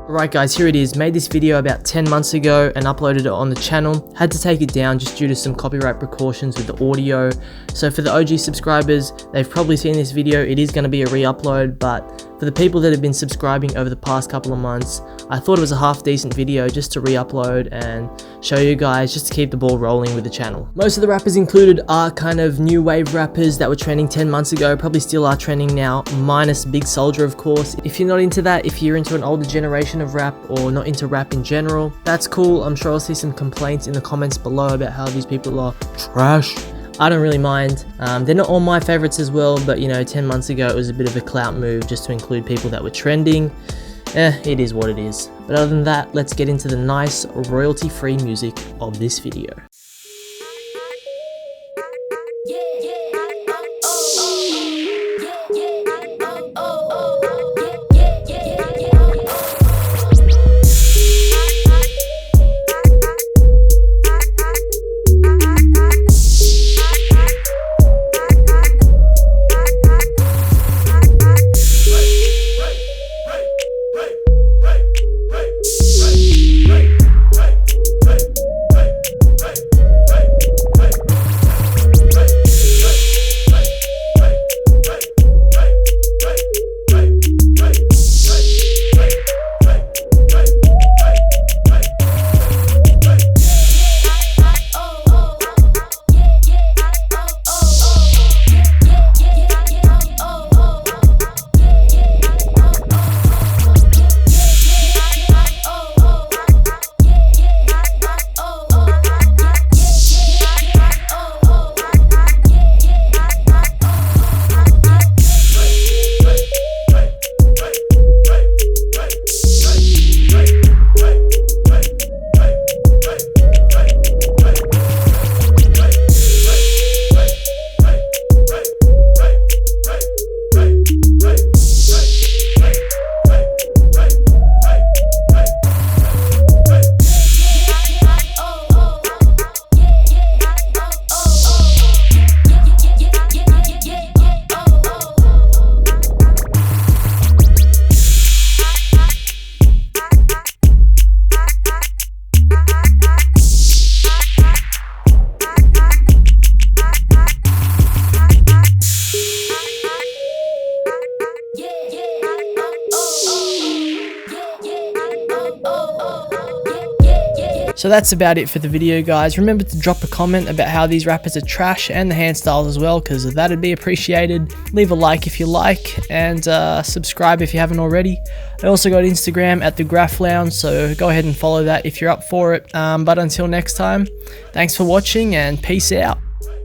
Alright guys, here it is. Made this video about 10 months ago and uploaded it on the channel. Had to take it down just due to some copyright precautions with the audio. So for the OG subscribers, they've probably seen this video. It is going to be a re-upload, but for the people that have been subscribing over the past couple of months, I thought it was a half decent video just to re-upload and show you guys, just to keep the ball rolling with the channel. Most of the rappers included are kind of new wave rappers that were trending 10 months ago, probably still are trending now, minus Big Soldier of course. If you're not into that, if you're into an older generation of rap or not into rap in general, that's cool. I'm sure I'll see some complaints in the comments below about how these people are trash. I don't really mind. They're not all my favorites as well, but you know, 10 months ago it was a bit of a clout move just to include people that were trending. It is what it is. But other than that, let's get into the nice royalty-free music of this video. So that's about it for the video guys. Remember to drop a comment about how these rappers are trash and the hand styles as well, because that'd be appreciated. Leave a like if you like, and subscribe if you haven't already. I also got Instagram at THEGRAFFLOUNGE, so go ahead and follow that if you're up for it. But until next time, thanks for watching and peace out.